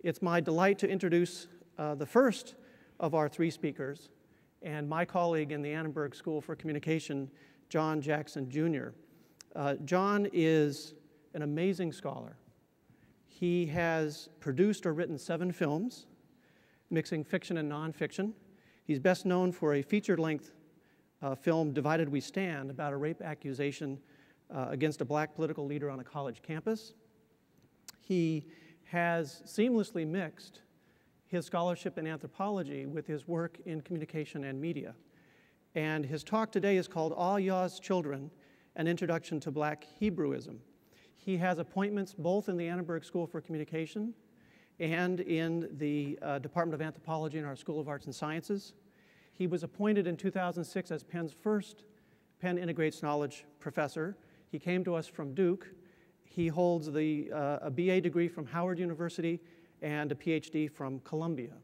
It's my delight to introduce the first of our three speakers, and my colleague in the Annenberg School for Communication, John Jackson, Jr. John is an amazing scholar. He has produced or written 7 films, mixing fiction and nonfiction. He's best known for a feature-length film, Divided We Stand, about a rape accusation against a black political leader on a college campus. He has seamlessly mixed his scholarship in anthropology with his work in communication and media. And his talk today is called All Yah's Children, An Introduction to Black Hebrewism. He has appointments both in the Annenberg School for Communication and in the Department of Anthropology in our School of Arts and Sciences. He was appointed in 2006 as Penn's first Penn Integrates Knowledge professor. He came to us from Duke. He holds a BA degree from Howard University and a PhD from Columbia,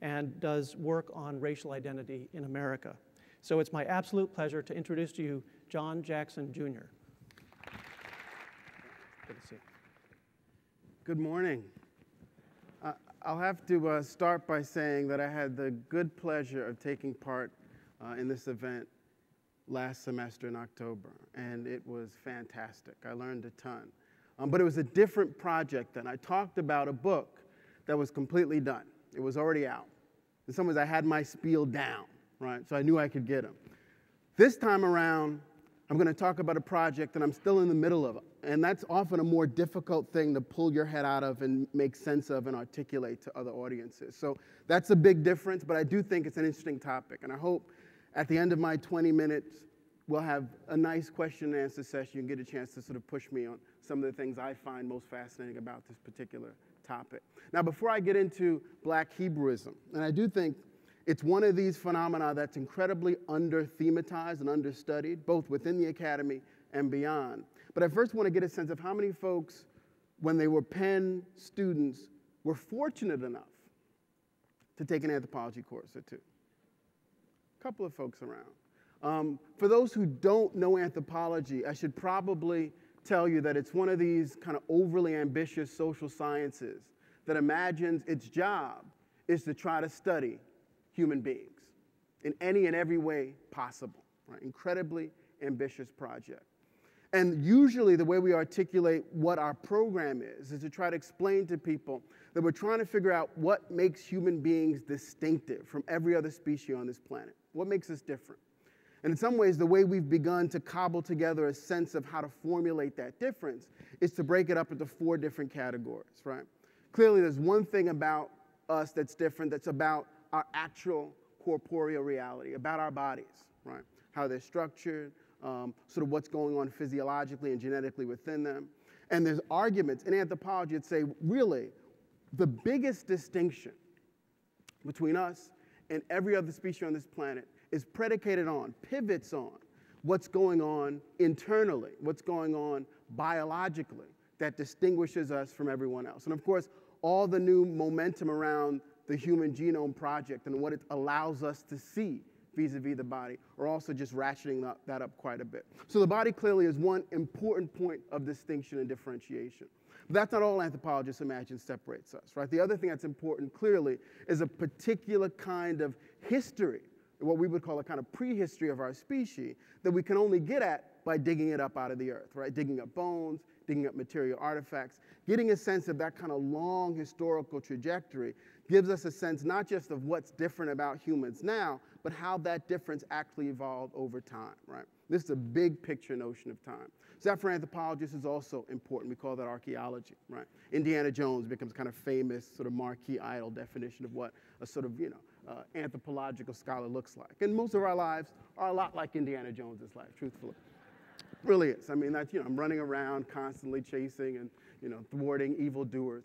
and does work on racial identity in America. So it's my absolute pleasure to introduce to you John Jackson, Jr. Good to see you. Good morning. I'll have to start by saying that I had the good pleasure of taking part in this event last semester in October, and it was fantastic. I learned a ton. But it was a different project then. I talked about a book that was completely done. It was already out. In some ways, I had my spiel down, right? So I knew I could get them. This time around, I'm going to talk about a project that I'm still in the middle of, and that's often a more difficult thing to pull your head out of and make sense of and articulate to other audiences. So that's a big difference, but I do think it's an interesting topic, and I hope at the end of my 20 minutes, we'll have a nice question and answer session. You can get a chance to sort of push me on some of the things I find most fascinating about this particular topic. Now, before I get into Black Hebrewism, and I do think it's one of these phenomena that's incredibly under-thematized and understudied, both within the academy and beyond. But I first want to get a sense of how many folks, when they were Penn students, were fortunate enough to take an anthropology course or two. A couple of folks around. For those who don't know anthropology, I should probably tell you that it's one of these kind of overly ambitious social sciences that imagines its job is to try to study human beings in any and every way possible, right? Incredibly ambitious project. And usually the way we articulate what our program is to try to explain to people that we're trying to figure out what makes human beings distinctive from every other species on this planet. What makes us different? And in some ways, the way we've begun to cobble together a sense of how to formulate that difference is to break it up into 4 different categories, right? Clearly, there's one thing about us that's different, that's about our actual corporeal reality, about our bodies, right? How they're structured, sort of what's going on physiologically and genetically within them. And there's arguments in anthropology that say, really, the biggest distinction between us and every other species on this planet is predicated on, pivots on, what's going on internally, what's going on biologically that distinguishes us from everyone else. And of course, all the new momentum around the Human Genome Project and what it allows us to see vis-a-vis the body are also just ratcheting that up quite a bit. So the body clearly is one important point of distinction and differentiation. But that's not all anthropologists imagine separates us, right? The other thing that's important clearly is a particular kind of history, what we would call a kind of prehistory of our species that we can only get at by digging it up out of the earth, right? Digging up bones, digging up material artifacts, getting a sense of that kind of long historical trajectory gives us a sense not just of what's different about humans now, but how that difference actually evolved over time, right? This is a big picture notion of time. So that for anthropologists is also important. We call that archaeology, right? Indiana Jones becomes kind of famous sort of marquee idol definition of what a sort of, anthropological scholar looks like. And most of our lives are a lot like Indiana Jones's life, truthfully. It really is. I mean, that's, I'm running around constantly chasing and, thwarting evildoers.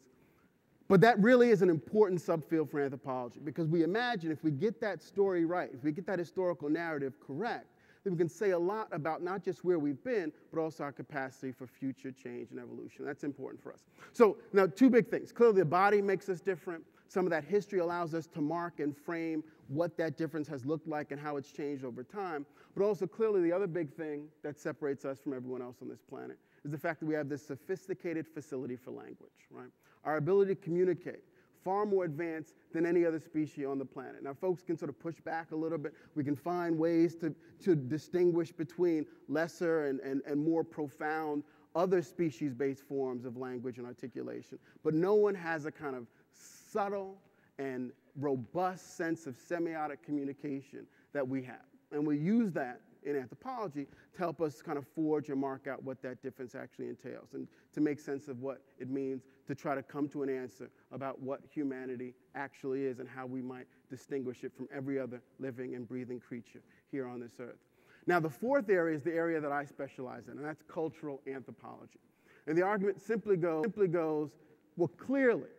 But that really is an important subfield for anthropology because we imagine if we get that story right, if we get that historical narrative correct, then we can say a lot about not just where we've been, but also our capacity for future change and evolution. That's important for us. So now 2 big things. Clearly the body makes us different. Some of that history allows us to mark and frame what that difference has looked like and how it's changed over time. But also clearly the other big thing that separates us from everyone else on this planet is the fact that we have this sophisticated facility for language, right? Our ability to communicate far more advanced than any other species on the planet. Now, folks can sort of push back a little bit. We can find ways to distinguish between lesser and more profound other species-based forms of language and articulation. But no one has a kind of subtle and robust sense of semiotic communication that we have. And we use that in anthropology to help us kind of forge or mark out what that difference actually entails and to make sense of what it means to try to come to an answer about what humanity actually is and how we might distinguish it from every other living and breathing creature here on this earth. Now, the fourth area is the area that I specialize in, and that's cultural anthropology. And the argument simply goes, well, clearly,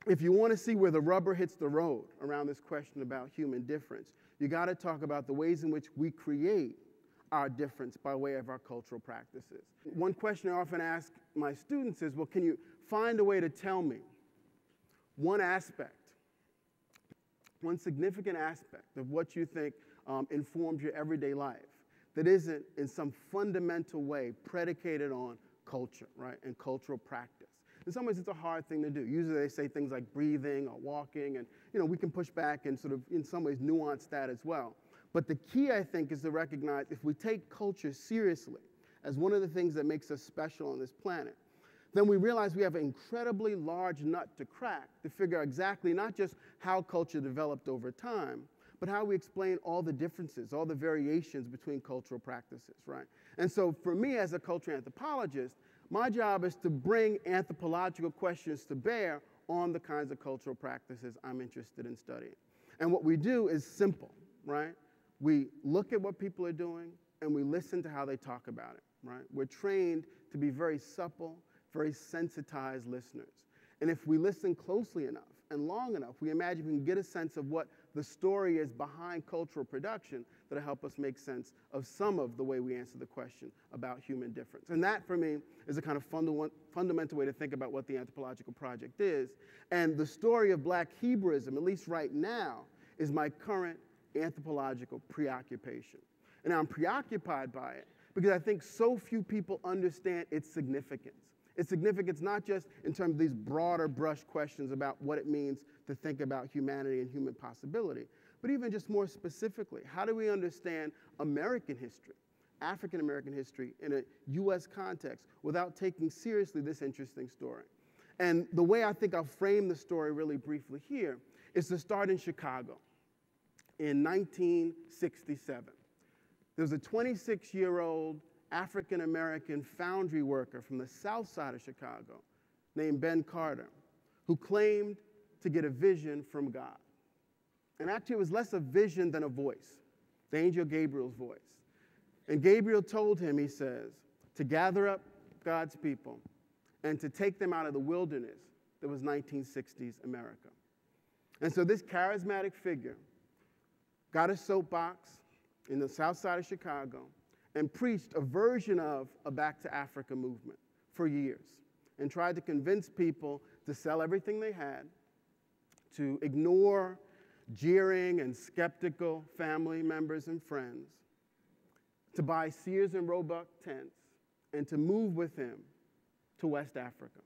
if you want to see where the rubber hits the road around this question about human difference, you got to talk about the ways in which we create our difference by way of our cultural practices. One question I often ask my students is, well, can you find a way to tell me one aspect, one significant aspect of what you think informs your everyday life that isn't in some fundamental way predicated on culture, right, and cultural practice? In some ways, it's a hard thing to do. Usually they say things like breathing or walking, and we can push back and sort of, in some ways, nuance that as well. But the key, I think, is to recognize if we take culture seriously as one of the things that makes us special on this planet, then we realize we have an incredibly large nut to crack to figure out exactly not just how culture developed over time, but how we explain all the differences, all the variations between cultural practices, right? And so for me as a cultural anthropologist, my job is to bring anthropological questions to bear on the kinds of cultural practices I'm interested in studying. And what we do is simple, right? We look at what people are doing and we listen to how they talk about it, right? We're trained to be very supple, very sensitized listeners. And if we listen closely enough and long enough, we imagine we can get a sense of what the story is behind cultural production that'll help us make sense of some of the way we answer the question about human difference. And that, for me, is a kind of fundamental way to think about what the anthropological project is. And the story of Black Hebraism, at least right now, is my current anthropological preoccupation. And I'm preoccupied by it because I think so few people understand its significance. Its significance not just in terms of these broader brush questions about what it means to think about humanity and human possibility, but even just more specifically, how do we understand American history, African American history in a US context without taking seriously this interesting story? And the way I think I'll frame the story really briefly here is to start in Chicago in 1967. There was a 26-year-old African-American foundry worker from the south side of Chicago named Ben Carter, who claimed to get a vision from God. And actually, it was less a vision than a voice, the angel Gabriel's voice. And Gabriel told him, he says, to gather up God's people and to take them out of the wilderness that was 1960s America. And so this charismatic figure got a soapbox in the south side of Chicago and preached a version of a Back to Africa movement for years and tried to convince people to sell everything they had, to ignore jeering and skeptical family members and friends, to buy Sears and Roebuck tents, and to move with him to West Africa,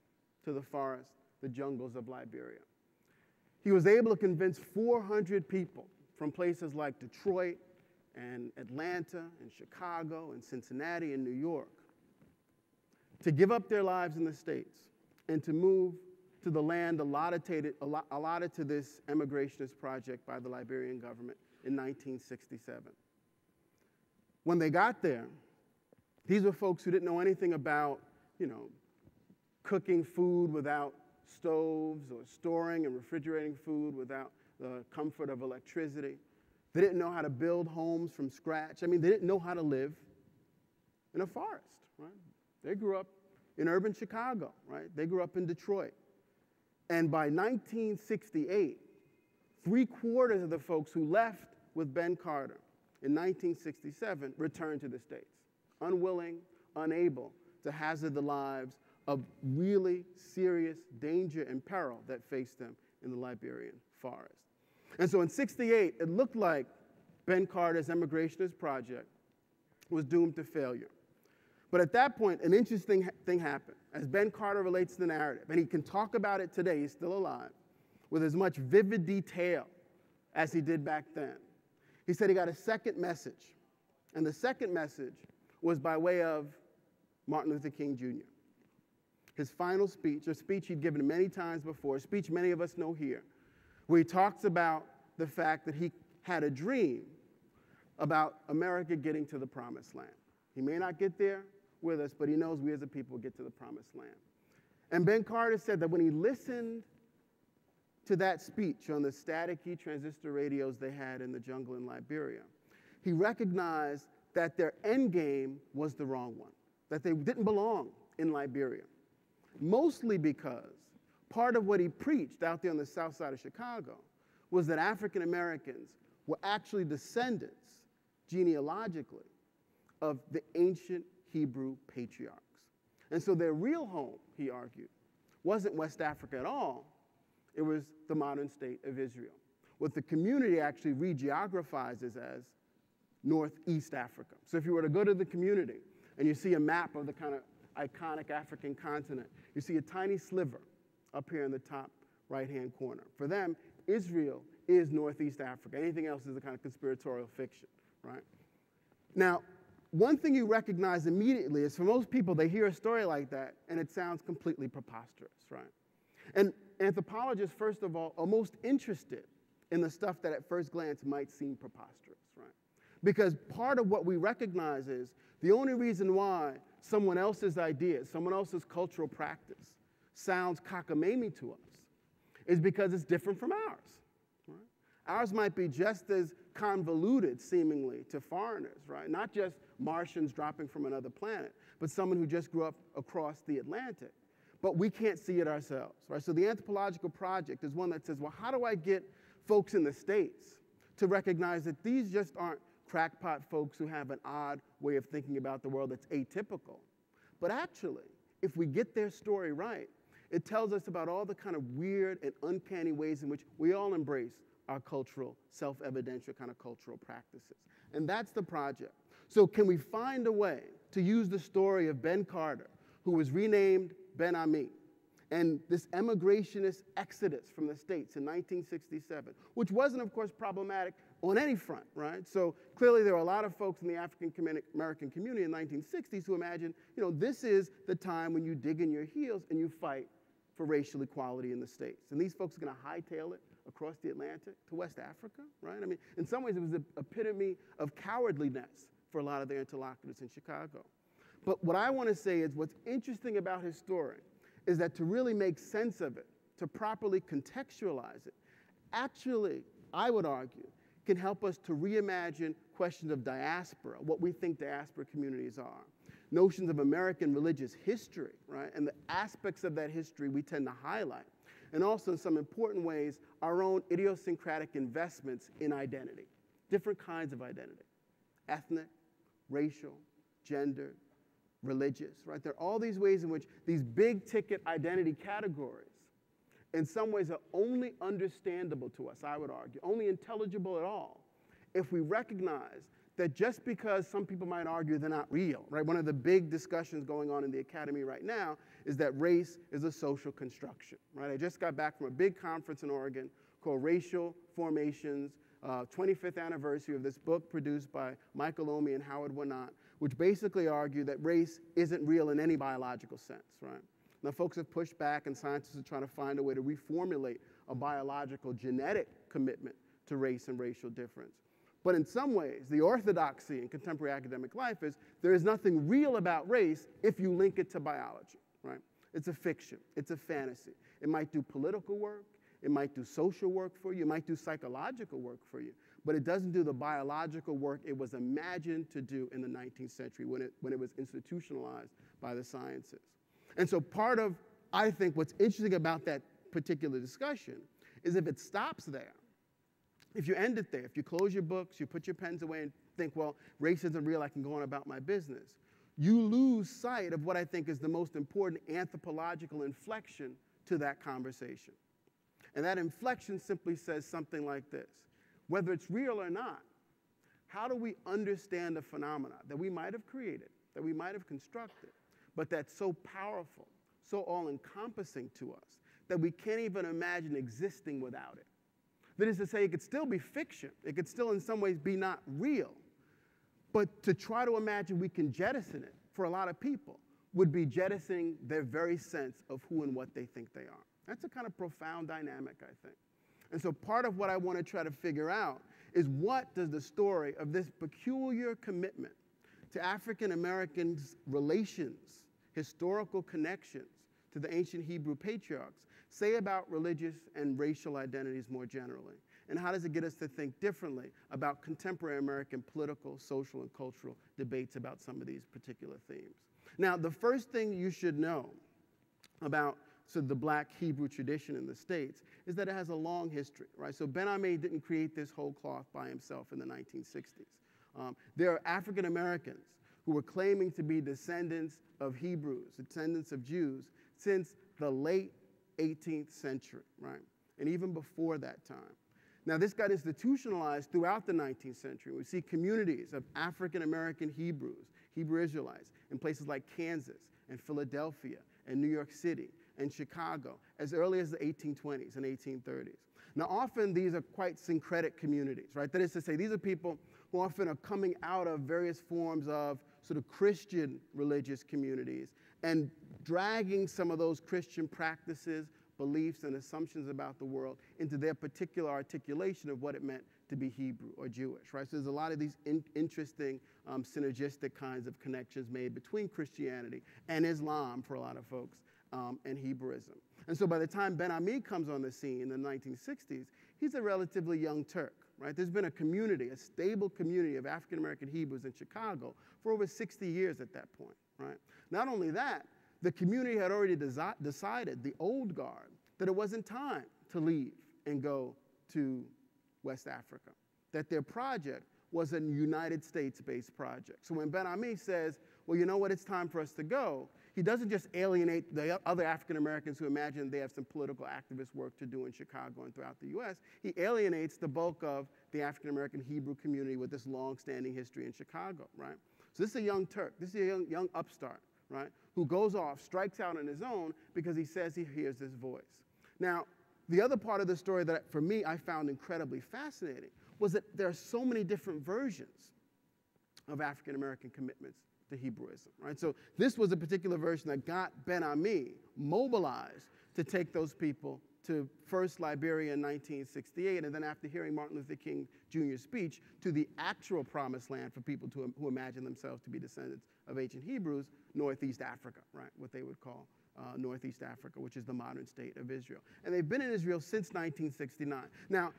to the forest, the jungles of Liberia. He was able to convince 400 people from places like Detroit and Atlanta and Chicago and Cincinnati and New York to give up their lives in the States and to move to the land allotted to this emigrationist project by the Liberian government in 1967. When they got there, these were folks who didn't know anything about, cooking food without stoves or storing and refrigerating food without the comfort of electricity. They didn't know how to build homes from scratch. They didn't know how to live in a forest, right? They grew up in urban Chicago, right? They grew up in Detroit. And by 1968, 3/4 of the folks who left with Ben Carter in 1967 returned to the States, unwilling, unable to hazard the lives of really serious danger and peril that faced them in the Liberian forest. And so in 68, it looked like Ben Carter's emigrationist project was doomed to failure. But at that point, an interesting thing happened. As Ben Carter relates to the narrative, and he can talk about it today, he's still alive. with as much vivid detail as he did back then. He said he got a second message, and the second message was by way of Martin Luther King Jr. His final speech, a speech he'd given many times before, a speech many of us know here, where he talks about the fact that he had a dream about America getting to the promised land. He may not get there with us, but he knows we as a people will get to the promised land. And Ben Carter said that when he listened to that speech on the staticky transistor radios they had in the jungle in Liberia, he recognized that their end game was the wrong one, that they didn't belong in Liberia. Mostly because part of what he preached out there on the south side of Chicago was that African Americans were actually descendants, genealogically, of the ancient Hebrew patriarchs. And so their real home, he argued, wasn't West Africa at all. It was the modern state of Israel, what the community actually re-geographizes as Northeast Africa. So if you were to go to the community and you see a map of the kind of iconic African continent, you see a tiny sliver up here in the top right-hand corner. For them, Israel is Northeast Africa. Anything else is a kind of conspiratorial fiction, right? Now, one thing you recognize immediately is for most people, they hear a story like that, and it sounds completely preposterous, right? And anthropologists, first of all, are most interested in the stuff that at first glance might seem preposterous, right? Because part of what we recognize is the only reason why someone else's ideas, someone else's cultural practice sounds cockamamie to us is because it's different from ours, right? Ours might be just as convoluted, seemingly, to foreigners, right? Not just Martians dropping from another planet, but someone who just grew up across the Atlantic. But we can't see it ourselves, right? So the anthropological project is one that says, well, how do I get folks in the States to recognize that these just aren't crackpot folks who have an odd way of thinking about the world that's atypical? But actually, if we get their story right, it tells us about all the kind of weird and uncanny ways in which we all embrace our cultural, self-evidential kind of cultural practices. And that's the project. So can we find a way to use the story of Ben Carter, who was renamed Ben Ami, and this emigrationist exodus from the States in 1967, which wasn't, of course, problematic on any front, right? So clearly there were a lot of folks in the African American community in the 1960s who imagined, this is the time when you dig in your heels and you fight for racial equality in the States. And these folks are going to hightail it across the Atlantic to West Africa, right? I mean, in some ways it was the epitome of cowardliness for a lot of their interlocutors in Chicago. But what I want to say is what's interesting about his story is that to really make sense of it, to properly contextualize it, actually, I would argue, can help us to reimagine questions of diaspora, what we think diaspora communities are, notions of American religious history, right, and the aspects of that history we tend to highlight, and also in some important ways, our own idiosyncratic investments in identity, different kinds of identity, ethnic, racial, gender, religious, right? There are all these ways in which these big ticket identity categories in some ways are only understandable to us, I would argue, only intelligible at all, if we recognize that just because some people might argue they're not real, right? One of the big discussions going on in the academy right now is that race is a social construction, right? I just got back from a big conference in Oregon called Racial Formations, 25th anniversary of this book produced by Michael Omi and Howard Winant, which basically argue that race isn't real in any biological sense, right? Now, folks have pushed back, and scientists are trying to find a way to reformulate a biological genetic commitment to race and racial difference. But in some ways, the orthodoxy in contemporary academic life is there is nothing real about race if you link it to biology, right? It's a fiction. It's a fantasy. It might do political work. It might do social work for you. It might do psychological work for you. But it doesn't do the biological work it was imagined to do in the 19th century when it was institutionalized by the sciences. And so part of, I think, what's interesting about that particular discussion is if it stops there, if you end it there, if you close your books, you put your pens away and think, well, race isn't real, I can go on about my business, you lose sight of what I think is the most important anthropological inflection to that conversation. And that inflection simply says something like this: whether it's real or not, how do we understand a phenomenon that we might have created, that we might have constructed, but that's so powerful, so all-encompassing to us, that we can't even imagine existing without it. That is to say, it could still be fiction. It could still in some ways be not real. But to try to imagine we can jettison it for a lot of people would be jettisoning their very sense of who and what they think they are. That's a kind of profound dynamic, I think. And so part of what I want to try to figure out is what does the story of this peculiar commitment to African Americans' relations, historical connections to the ancient Hebrew patriarchs say about religious and racial identities more generally? And how does it get us to think differently about contemporary American political, social, and cultural debates about some of these particular themes? Now, the first thing you should know about the Black Hebrew tradition in the States is that it has a long history, right? So Ben-Ami didn't create this whole cloth by himself in the 1960s. There are African Americans who were claiming to be descendants of Hebrews, descendants of Jews, since the late 18th century, right? And even before that time. Now, this got institutionalized throughout the 19th century. We see communities of African American Hebrews, Hebrew Israelites, in places like Kansas and Philadelphia and New York City and Chicago as early as the 1820s and 1830s. Now, often these are quite syncretic communities, right? That is to say, these are people who often are coming out of various forms of sort of Christian religious communities and dragging some of those Christian practices, beliefs, and assumptions about the world into their particular articulation of what it meant to be Hebrew or Jewish, right? So there's a lot of these interesting synergistic kinds of connections made between Christianity and Islam for a lot of folks, and Hebrewism. And so by the time Ben-Ami comes on the scene in the 1960s, he's a relatively young Turk, right? There's been a community, a stable community of African-American Hebrews in Chicago for over 60 years at that point, right? Not only that, the community had already decided, the old guard, that it wasn't time to leave and go to West Africa, that their project was a United States-based project. So when Ben-Ami says, well, you know what, it's time for us to go, he doesn't just alienate the other African Americans who imagine they have some political activist work to do in Chicago and throughout the US. He alienates the bulk of the African American Hebrew community with this long-standing history in Chicago, right? So this is a young Turk, this is a young upstart, right, who goes off, strikes out on his own because he says he hears this voice. Now, the other part of the story that, for me, I found incredibly fascinating was that there are so many different versions of African American commitments to Hebrewism, right? So this was a particular version that got Ben-Ami mobilized to take those people to first Liberia in 1968, and then after hearing Martin Luther King Jr.'s speech, to the actual promised land for people who imagine themselves to be descendants of ancient Hebrews, Northeast Africa, right? What they would call Northeast Africa, which is the modern state of Israel. And they've been in Israel since 1969. Now,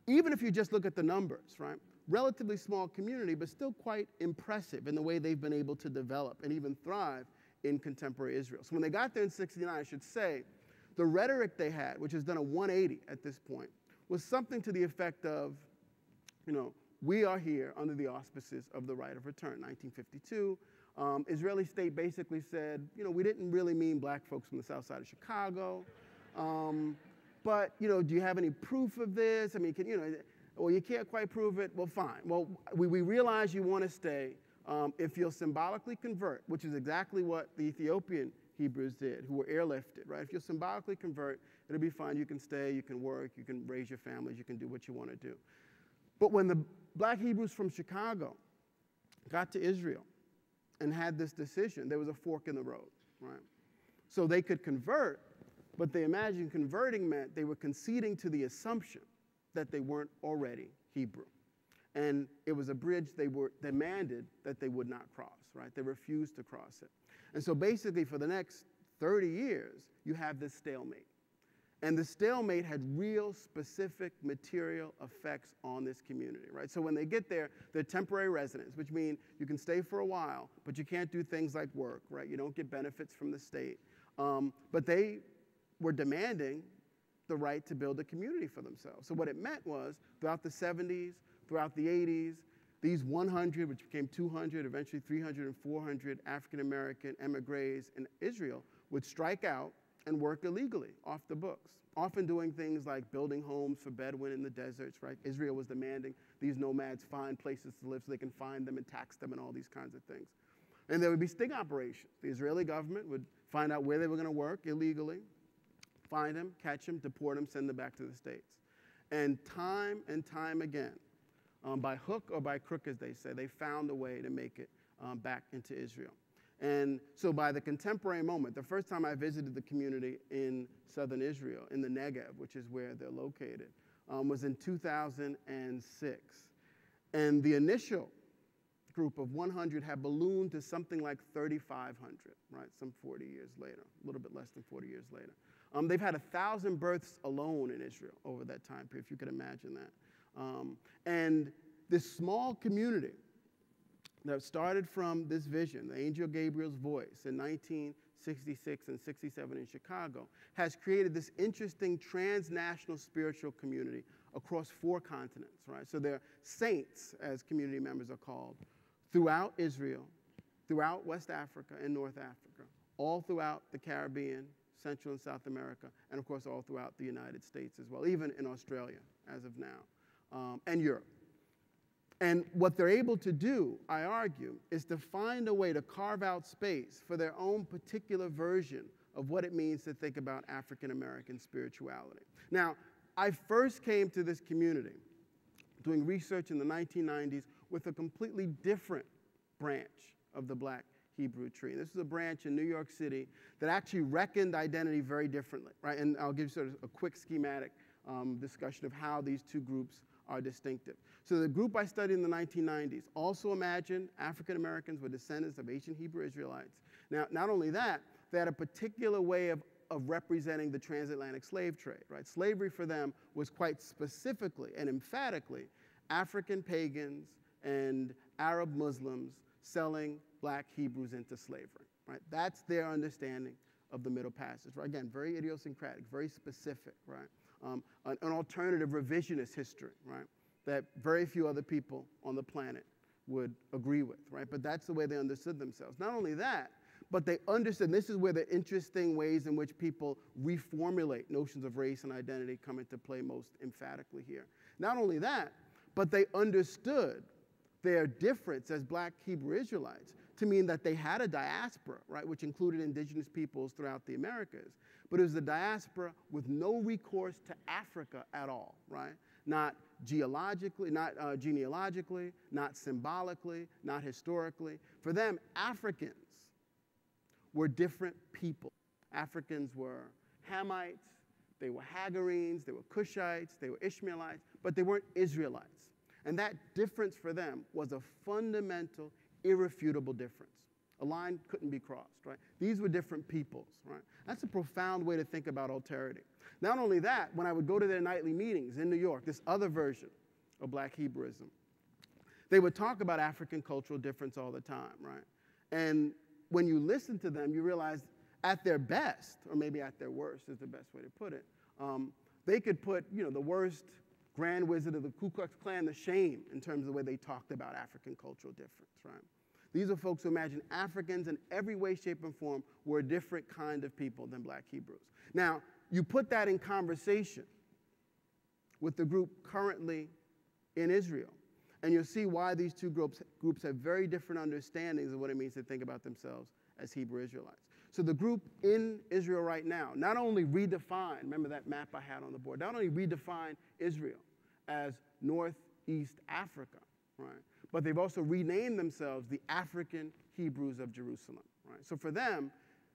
even if you just look at the numbers, right? Relatively small community, but still quite impressive in the way they've been able to develop and even thrive in contemporary Israel. So when they got there in 69, I should say, the rhetoric they had, which has done a 180 at this point, was something to the effect of, you know, we are here under the auspices of the right of return. 1952, Israeli state basically said, you know, we didn't really mean black folks from the south side of Chicago, but, you know, do you have any proof of this? I mean, can, you know, well, you can't quite prove it. Well, fine. Well, we realize you want to stay if you'll symbolically convert, which is exactly what the Ethiopian Hebrews did, who were airlifted, right? If you'll symbolically convert, it'll be fine. You can stay, you can work, you can raise your families, you can do what you want to do. But when the black Hebrews from Chicago got to Israel and had this decision, there was a fork in the road, right? So they could convert, but they imagined converting meant they were conceding to the assumption that they weren't already Hebrew. And it was a bridge they were demanded that they would not cross, right? They refused to cross it. And so basically for the next 30 years, you have this stalemate. And the stalemate had real specific material effects on this community, right? So when they get there, they're temporary residents, which mean you can stay for a while, but you can't do things like work, right? You don't get benefits from the state. But they were demanding the right to build a community for themselves. So what it meant was throughout the 70s, throughout the 80s, these 100, which became 200, eventually 300 and 400 African-American emigres in Israel would strike out and work illegally off the books, often doing things like building homes for Bedouin in the deserts, right? Israel was demanding these nomads find places to live so they can find them and tax them and all these kinds of things. And there would be sting operations. The Israeli government would find out where they were going to work illegally, find them, catch them, deport them, send them back to the States. And time again, by hook or by crook, as they say, they found a way to make it back into Israel. And so by the contemporary moment, the first time I visited the community in southern Israel, in the Negev, which is where they're located, was in 2006. And the initial group of 100 had ballooned to something like 3,500, right, some 40 years later, a little bit less than 40 years later. They've had 1,000 births alone in Israel over that time period, if you could imagine that. And this small community that started from this vision, the angel Gabriel's voice, in 1966 and 67 in Chicago, has created this interesting transnational spiritual community across 4 continents, right? So they're saints, as community members are called, throughout Israel, throughout West Africa and North Africa, all throughout the Caribbean, Central and South America, and of course all throughout the United States as well, even in Australia as of now, and Europe. And what they're able to do, I argue, is to find a way to carve out space for their own particular version of what it means to think about African American spirituality. Now, I first came to this community doing research in the 1990s with a completely different branch of the Black Hebrew tree. This is a branch in New York City that actually reckoned identity very differently, right? And I'll give you sort of a quick schematic discussion of how these two groups are distinctive. So the group I studied in the 1990s also imagined African Americans were descendants of ancient Hebrew Israelites. Now, not only that, they had a particular way of representing the transatlantic slave trade, right? Slavery for them was quite specifically and emphatically African pagans and Arab Muslims selling Black Hebrews into slavery, right? That's their understanding of the Middle Passage, right? Again, very idiosyncratic, very specific, right? An alternative revisionist history, right? That very few other people on the planet would agree with, right? But that's the way they understood themselves. Not only that, but they understood, this is where the interesting ways in which people reformulate notions of race and identity come into play most emphatically here. Not only that, but they understood their difference as Black Hebrew Israelites to mean that they had a diaspora, right, which included indigenous peoples throughout the Americas, but it was a diaspora with no recourse to Africa at all, right? Not geologically, not genealogically, not symbolically, not historically. For them, Africans were different people. Africans were Hamites, they were Hagarenes, they were Cushites, they were Ishmaelites, but they weren't Israelites. And that difference for them was a fundamental, irrefutable difference. A line couldn't be crossed, right? These were different peoples, right? That's a profound way to think about alterity. Not only that, when I would go to their nightly meetings in New York, this other version of Black Hebrewism, they would talk about African cultural difference all the time, right? And when you listen to them, you realize at their best, or maybe at their worst is the best way to put it, they could put, the worst Grand Wizard of the Ku Klux Klan to shame in terms of the way they talked about African cultural difference, right? These are folks who imagine Africans in every way, shape, and form were a different kind of people than Black Hebrews. Now, you put that in conversation with the group currently in Israel, and you'll see why these two groups have very different understandings of what it means to think about themselves as Hebrew Israelites. So the group in Israel right now not only redefined, remember that map I had on the board, not only redefined Israel as Northeast Africa, right? But they've also renamed themselves the African Hebrews of Jerusalem, right? So for them,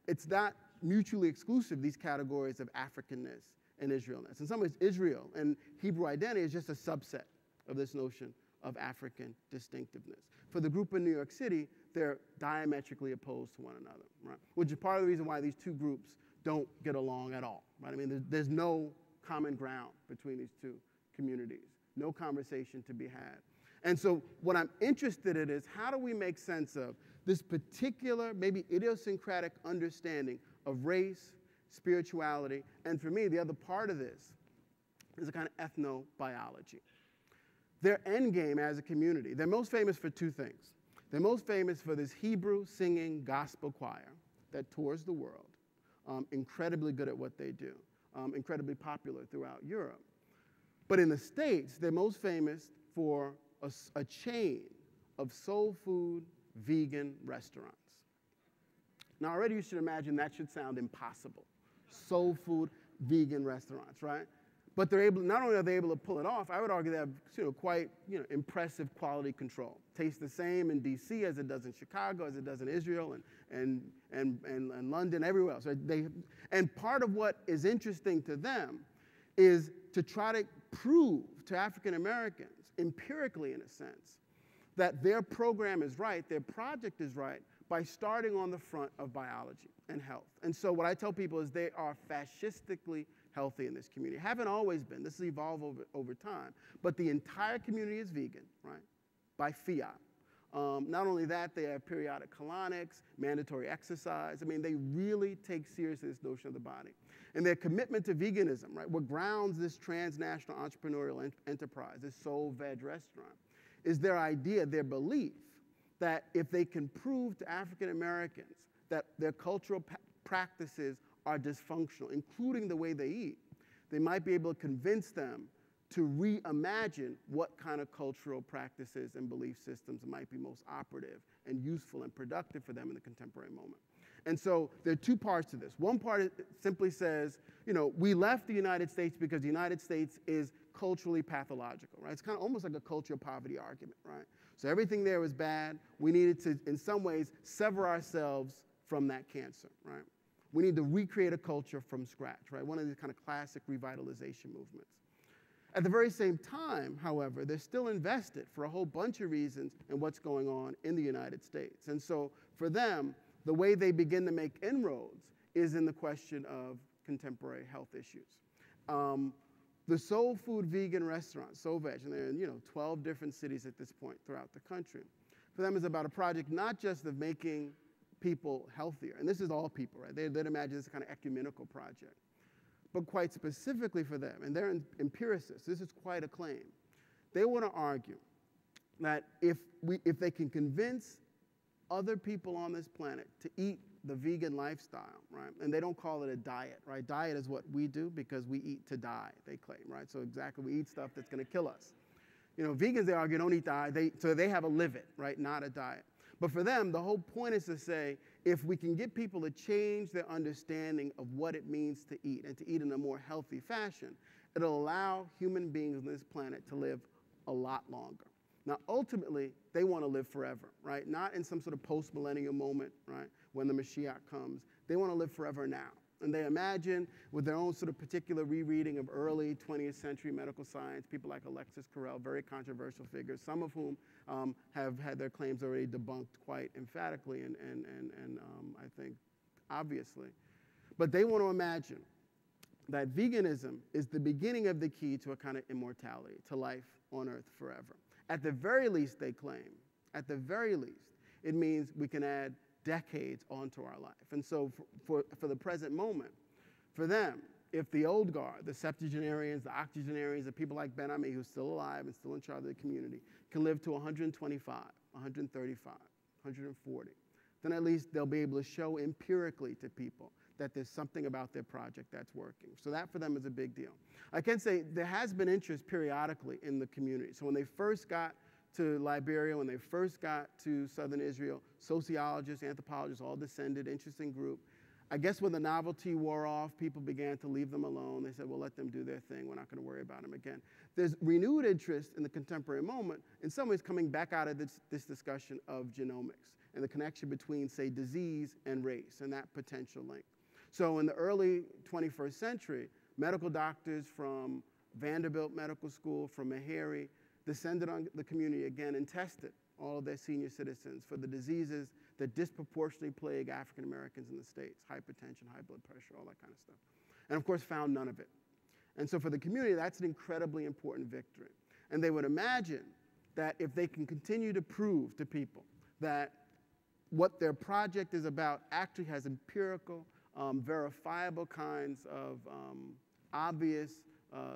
it's not mutually exclusive, these categories of Africanness and Israelness. In some ways, Israel and Hebrew identity is just a subset of this notion of African distinctiveness. For the group in New York City, they're diametrically opposed to one another, right? Which is part of the reason why these two groups don't get along at all, right? I mean, there's no common ground between these two communities, no conversation to be had. And so what I'm interested in is how do we make sense of this particular, maybe idiosyncratic understanding of race, spirituality, and for me, the other part of this is a kind of ethnobiology. Their end game as a community, they're most famous for two things. They're most famous for this Hebrew singing gospel choir that tours the world, incredibly good at what they do, incredibly popular throughout Europe. But in the States, they're most famous for a chain of soul food, vegan restaurants. Now already you should imagine that should sound impossible. Soul food, vegan restaurants, right? But they're able, not only are they able to pull it off, I would argue they have quite impressive quality control. Tastes the same in DC as it does in Chicago, as it does in Israel and London, everywhere else. And part of what is interesting to them is to try to prove to African Americans, empirically in a sense, that their program is right, their project is right, by starting on the front of biology and health. And so what I tell people is they are fascistically healthy in this community. Haven't always been. This has evolved over time. But the entire community is vegan, right, by fiat. Not only that, they have periodic colonics, mandatory exercise. I mean, they really take seriously this notion of the body. And their commitment to veganism, right, what grounds this transnational entrepreneurial enterprise, this soul veg restaurant, is their idea, their belief, that if they can prove to African Americans that their cultural practices are dysfunctional, including the way they eat, they might be able to convince them to reimagine what kind of cultural practices and belief systems might be most operative and useful and productive for them in the contemporary moment. And so there are two parts to this. One part simply says, we left the United States because the United States is culturally pathological, right? It's kind of almost like a cultural poverty argument, right? So everything there was bad. We needed to, in some ways, sever ourselves from that cancer, right? We need to recreate a culture from scratch, right? One of these kind of classic revitalization movements. At the very same time, however, they're still invested for a whole bunch of reasons in what's going on in the United States. And so for them, the way they begin to make inroads is in the question of contemporary health issues. The soul food vegan restaurant, Soul Veg, and they're in 12 different cities at this point throughout the country. For them, it's about a project not just of making people healthier, and this is all people, right? They'd imagine this kind of ecumenical project, but quite specifically for them, and they're empiricists, this is quite a claim. They want to argue that if they can convince other people on this planet to eat the vegan lifestyle, right? And they don't call it a diet, right? Diet is what we do because we eat to die, they claim, right? So exactly, we eat stuff that's going to kill us. Vegans, they argue, don't eat diet, so they have a live it, right? Not a diet. But for them, the whole point is to say, if we can get people to change their understanding of what it means to eat and to eat in a more healthy fashion, it'll allow human beings on this planet to live a lot longer. Now, ultimately, they want to live forever, right? Not in some sort of post-millennial moment, right, when the Mashiach comes. They want to live forever now. And they imagine, with their own sort of particular rereading of early 20th century medical science, people like Alexis Carrel, very controversial figures, some of whom have had their claims already debunked quite emphatically and I think obviously. But they want to imagine that veganism is the beginning of the key to a kind of immortality, to life on earth forever. At the very least, they claim, at the very least, it means we can add decades onto our life. And so for the present moment, for them, if the old guard, the septuagenarians, the octogenarians, the people like Ben Ami, who's still alive and still in charge of the community, can live to 125, 135, 140, then at least they'll be able to show empirically to people that there's something about their project that's working. So that for them is a big deal. I can say there has been interest periodically in the community. So when they first got to Liberia, when they first got to southern Israel, sociologists, anthropologists all descended, interesting group. I guess when the novelty wore off, people began to leave them alone. They said, well, let them do their thing. We're not going to worry about them again. There's renewed interest in the contemporary moment, in some ways coming back out of this discussion of genomics and the connection between, say, disease and race and that potential link. So in the early 21st century, medical doctors from Vanderbilt Medical School, from Meharry, descended on the community again and tested all of their senior citizens for the diseases that disproportionately plague African Americans in the States, hypertension, high blood pressure, all that kind of stuff. And of course, found none of it. And so for the community, that's an incredibly important victory. And they would imagine that if they can continue to prove to people that what their project is about actually has empirical, verifiable kinds of obvious,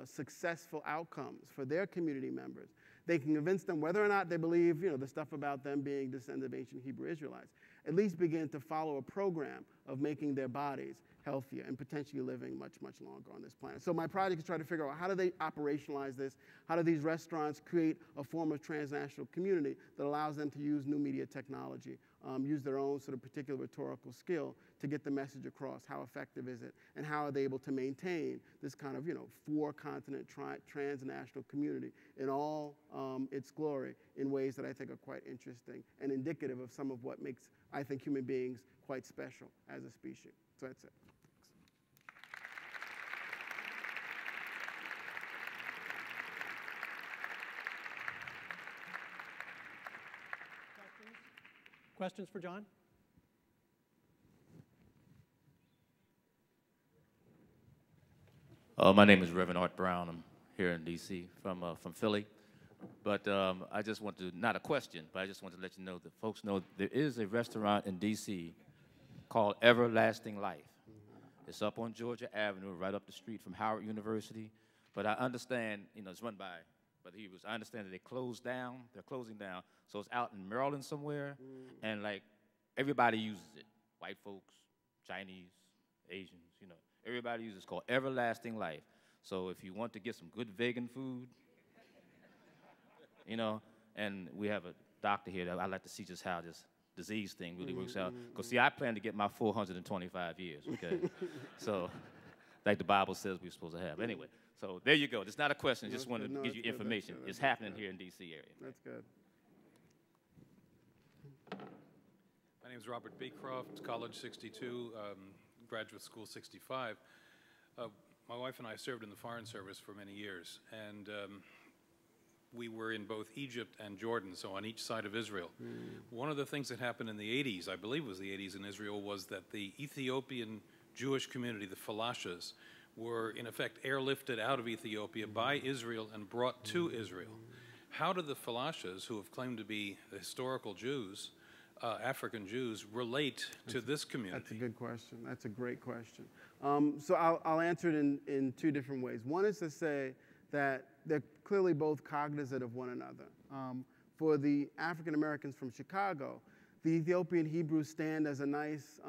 successful outcomes for their community members, they can convince them, whether or not they believe, the stuff about them being descendants of ancient Hebrew Israelites, at least begin to follow a program of making their bodies healthier and potentially living much, much longer on this planet. So my project is trying to figure out, how do they operationalize this? How do these restaurants create a form of transnational community that allows them to use new media technology, use their own sort of particular rhetorical skill to get the message across? How effective is it? And how are they able to maintain this kind of, four-continent transnational community in all its glory in ways that I think are quite interesting and indicative of some of what makes, I think, human beings quite special as a species. So that's it. Questions for John? My name is Reverend Art Brown. I'm here in D.C. from Philly. But I just want to, not a question, but I just want to let you know that folks know there is a restaurant in D.C. called Everlasting Life. It's up on Georgia Avenue, right up the street from Howard University. But I understand, it's run by Brother Hebrews. I understand that they closed down. They're closing down. So it's out in Maryland somewhere, and like everybody uses it. White folks, Chinese, Asians, everybody uses it. It's called Everlasting Life. So if you want to get some good vegan food, and we have a doctor here that I'd like to see just how this disease thing really works out. Because, see, I plan to get my 425 years, okay? So, like the Bible says we're supposed to have. Anyway, so there you go. It's not a question. I just wanted to give you information. It's happening here in D.C. area. That's good. My name is Robert Beecroft, College 62, Graduate School 65. My wife and I served in the Foreign Service for many years, and we were in both Egypt and Jordan, so on each side of Israel. One of the things that happened in the 80s, I believe it was the 80s in Israel, was that the Ethiopian Jewish community, the Falashas, were in effect airlifted out of Ethiopia by Israel and brought to Israel. How do the Falashas, who have claimed to be historical Jews, African Jews, relate to this community? That's a good question. That's a great question. So I'll answer it in two different ways. One is to say that they're clearly both cognizant of one another. For the African Americans from Chicago, the Ethiopian Hebrews stand as a nice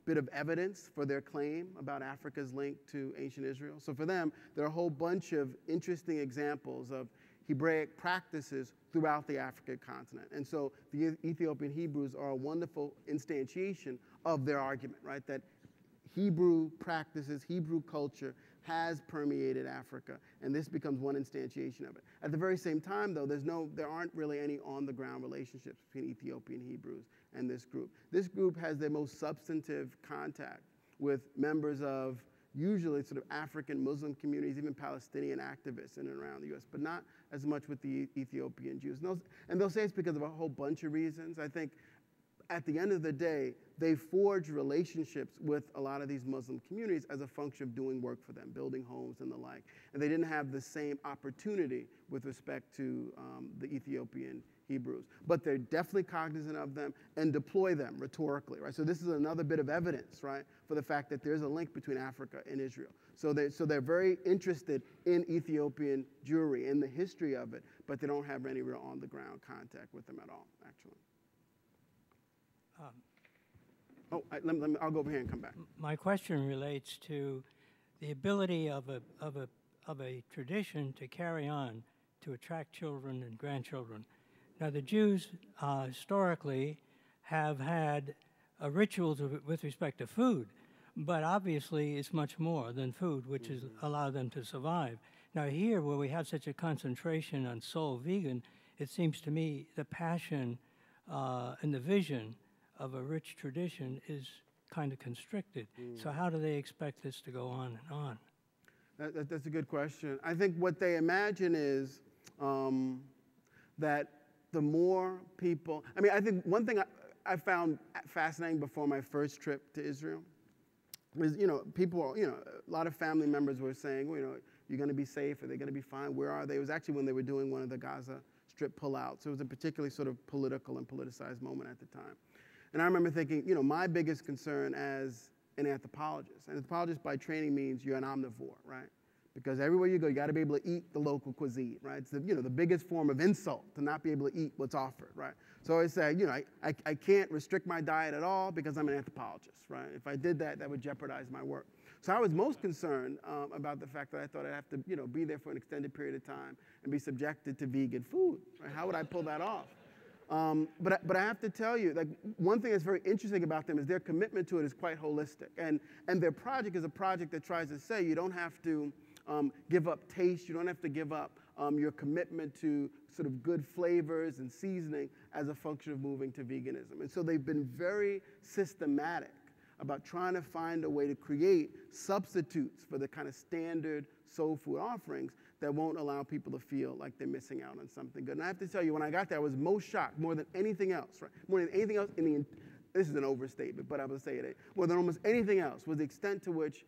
bit of evidence for their claim about Africa's link to ancient Israel. So for them, there are a whole bunch of interesting examples of Hebraic practices throughout the African continent. And so the Ethiopian Hebrews are a wonderful instantiation of their argument, right? That Hebrew practices, Hebrew culture has permeated Africa, and this becomes one instantiation of it. At the very same time, though, there aren't really any on-the-ground relationships between Ethiopian Hebrews and this group. This group has their most substantive contact with members of usually sort of African Muslim communities, even Palestinian activists in and around the U.S., but not as much with the Ethiopian Jews. And they'll say it's because of a whole bunch of reasons. I think at the end of the day, they forge relationships with a lot of these Muslim communities as a function of doing work for them, building homes and the like. And they didn't have the same opportunity with respect to the Ethiopian Hebrews. But they're definitely cognizant of them and deploy them rhetorically, right? So this is another bit of evidence, right, for the fact that there's a link between Africa and Israel. So they're very interested in Ethiopian Jewry, in the history of it, but they don't have any real on-the-ground contact with them at all, actually. I'll go over here and come back. My question relates to the ability of a tradition to carry on, to attract children and grandchildren. Now, the Jews historically have had rituals with respect to food, but obviously it's much more than food, which has allowed them to survive. Now, here, where we have such a concentration on soul vegan, it seems to me the passion and the vision of a rich tradition is kind of constricted. So how do they expect this to go on and on? That's a good question. I think what they imagine is that the more people, I think one thing I found fascinating before my first trip to Israel was, people, a lot of family members were saying, you're going to be safe, are they going to be fine, where are they? It was actually when they were doing one of the Gaza Strip pullouts. So it was a particularly sort of political and politicized moment at the time. And I remember thinking, my biggest concern as an anthropologist by training means you're an omnivore, right? because everywhere you go, you got to be able to eat the local cuisine, right? It's the, the biggest form of insult to not be able to eat what's offered, right? So I say, I can't restrict my diet at all because I'm an anthropologist, right? If I did that, that would jeopardize my work. So I was most concerned about the fact that I thought I'd have to, be there for an extended period of time and be subjected to vegan food, right? How would I pull that off? But I have to tell you, like, one thing that's very interesting about them is their commitment to it is quite holistic. And their project is a project that tries to say you don't have to give up taste, you don't have to give up your commitment to sort of good flavors and seasoning as a function of moving to veganism. And so they've been very systematic about trying to find a way to create substitutes for the kind of standard soul food offerings that won't allow people to feel like they're missing out on something good. And I have to tell you, when I got there, I was most shocked, more than anything else, right? More than anything else this is an overstatement, but I will say it, more than almost anything else, was the extent to which,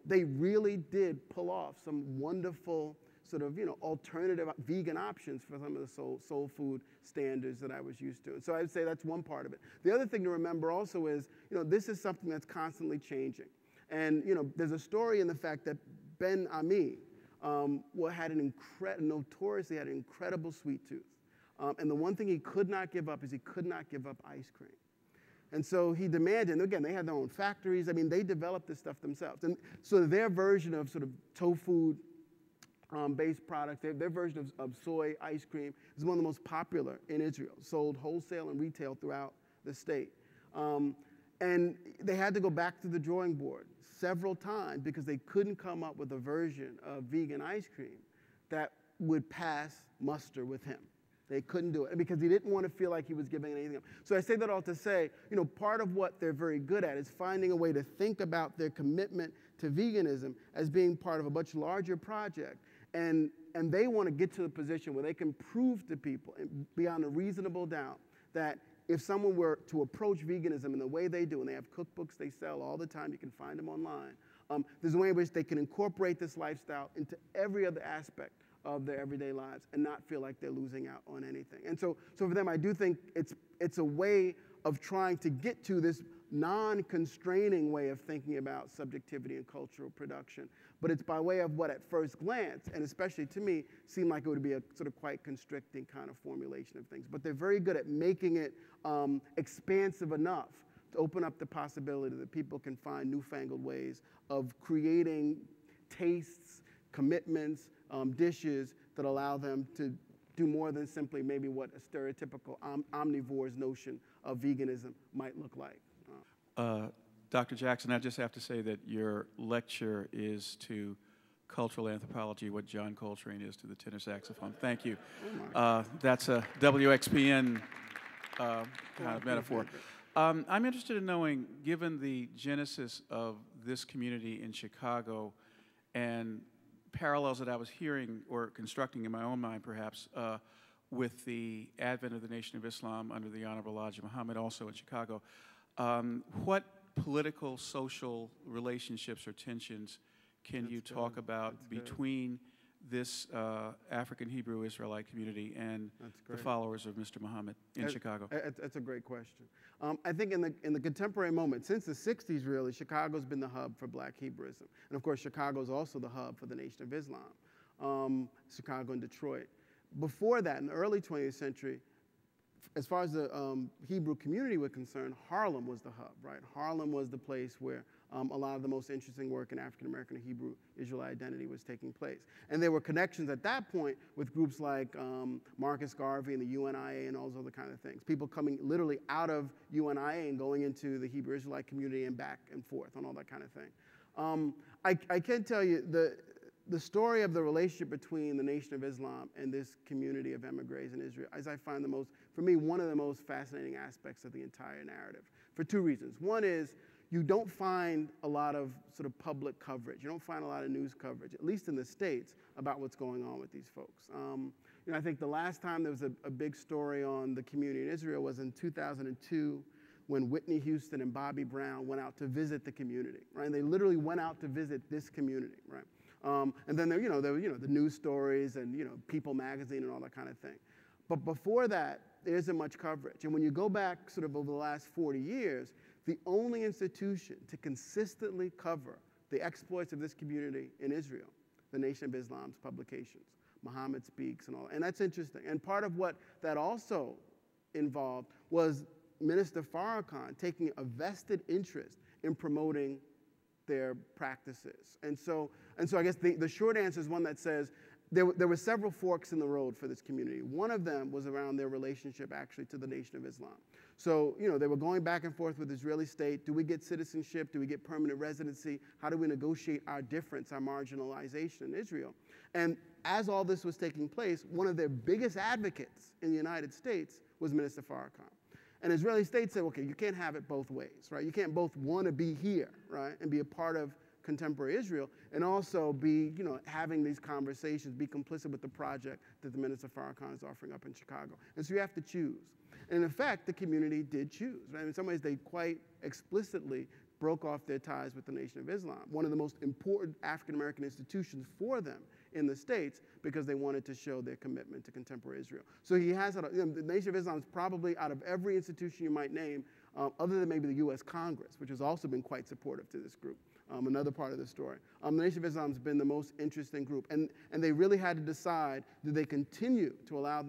they really did pull off some wonderful sort of, alternative vegan options for some of the soul food standards that I was used to. And so I would say that's one part of it. The other thing to remember also is, this is something that's constantly changing. And, there's a story in the fact that Ben Ami notoriously had an incredible sweet tooth. And the one thing he could not give up is he could not give up ice cream. And so he demanded, and again, they had their own factories. I mean, they developed this stuff themselves. And so their version of sort of tofu based products, their version of soy ice cream is one of the most popular in Israel, sold wholesale and retail throughout the state. And they had to go back to the drawing board several times because they couldn't come up with a version of vegan ice cream that would pass muster with him. They couldn't do it because he didn't want to feel like he was giving anything up. So I say that all to say, part of what they're very good at is finding a way to think about their commitment to veganism as being part of a much larger project. And they want to get to the position where they can prove to people beyond a reasonable doubt that if someone were to approach veganism in the way they do, and they have cookbooks they sell all the time, you can find them online, there's a way in which they can incorporate this lifestyle into every other aspect of their everyday lives and not feel like they're losing out on anything. And so for them, I do think it's a way of trying to get to this non-constraining way of thinking about subjectivity and cultural production. But it's by way of what at first glance, and especially to me, seemed like it would be a sort of quite constricting kind of formulation of things. But they're very good at making it expansive enough to open up the possibility that people can find newfangled ways of creating tastes, commitments, dishes that allow them to do more than simply maybe what a stereotypical omnivore's notion of veganism might look like. Dr. Jackson, I just have to say that your lecture is to cultural anthropology what John Coltrane is to the tenor saxophone. Thank you. That's a WXPN kind of metaphor. I'm interested in knowing, given the genesis of this community in Chicago and parallels that I was hearing or constructing in my own mind, perhaps, with the advent of the Nation of Islam under the Honorable Elijah Muhammad, also in Chicago, what political, social relationships or tensions can you talk about between this African Hebrew Israelite community and the followers of Mr. Muhammad in Chicago? That's a great question. I think in the contemporary moment, since the 60s really, Chicago's been the hub for Black Hebrewism. And of course, Chicago's also the hub for the Nation of Islam, Chicago and Detroit. Before that, in the early 20th century, as far as the Hebrew community was concerned, Harlem was the hub, right? Harlem was the place where a lot of the most interesting work in African American and Hebrew Israelite identity was taking place. And there were connections at that point with groups like Marcus Garvey and the UNIA and all those other kind of things. People coming literally out of UNIA and going into the Hebrew Israelite community and back and forth and all that kind of thing. I can tell you the story of the relationship between the Nation of Islam and this community of emigres in Israel, as I find for me, one of the most fascinating aspects of the entire narrative, for two reasons. One is you don't find a lot of sort of public coverage. You don't find a lot of news coverage, at least in the States, about what's going on with these folks. I think the last time there was a big story on the community in Israel was in 2002, when Whitney Houston and Bobby Brown went out to visit the community, right? And they literally went out to visit this community, right? And then there were the news stories and People magazine and all that kind of thing. But before that, there isn't much coverage. And when you go back sort of over the last 40 years, the only institution to consistently cover the exploits of this community in Israel the Nation of Islam's publications, Muhammad Speaks and all. And that's interesting. And part of what that also involved was Minister Farrakhan taking a vested interest in promoting their practices. And so I guess the short answer is one that says there were several forks in the road for this community. One of them was around their relationship actually to the Nation of Islam. So, they were going back and forth with the Israeli state. Do we get citizenship? Do we get permanent residency? How do we negotiate our difference, our marginalization in Israel? And as all this was taking place, one of their biggest advocates in the United States was Minister Farrakhan. And Israeli state said, okay, you can't have it both ways, right? You can't both want to be here, right, and be a part of contemporary Israel, and also be, having these conversations, be complicit with the project that the Minister Farrakhan is offering up in Chicago. And so you have to choose. And in fact, the community did choose, right? In some ways, they quite explicitly broke off their ties with the Nation of Islam, one of the most important African-American institutions for them in the States, because they wanted to show their commitment to contemporary Israel. So he has, the Nation of Islam is probably, out of every institution you might name, other than maybe the U.S. Congress, which has also been quite supportive to this group, another part of the story. The Nation of Islam has been the most interesting group. And they really had to decide, do they continue to allow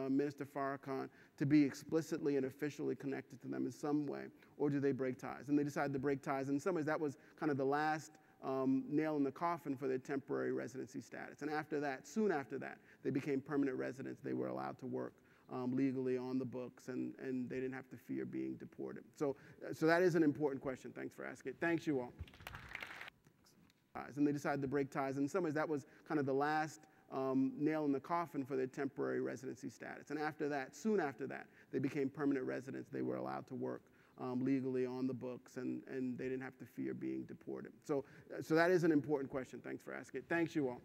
Minister Farrakhan to be explicitly and officially connected to them in some way, or do they break ties? And they decided to break ties. And in some ways, that was kind of the last nail in the coffin for their temporary residency status. And after that, soon after that, they became permanent residents. They were allowed to work legally on the books, and they didn't have to fear being deported. So that is an important question. Thanks for asking it. Thanks, you all. And they decided to break ties. And in some ways, that was kind of the last nail in the coffin for their temporary residency status. And after that, soon after that, they became permanent residents. They were allowed to work legally on the books, and they didn't have to fear being deported. So that is an important question. Thanks for asking it. Thanks, you all.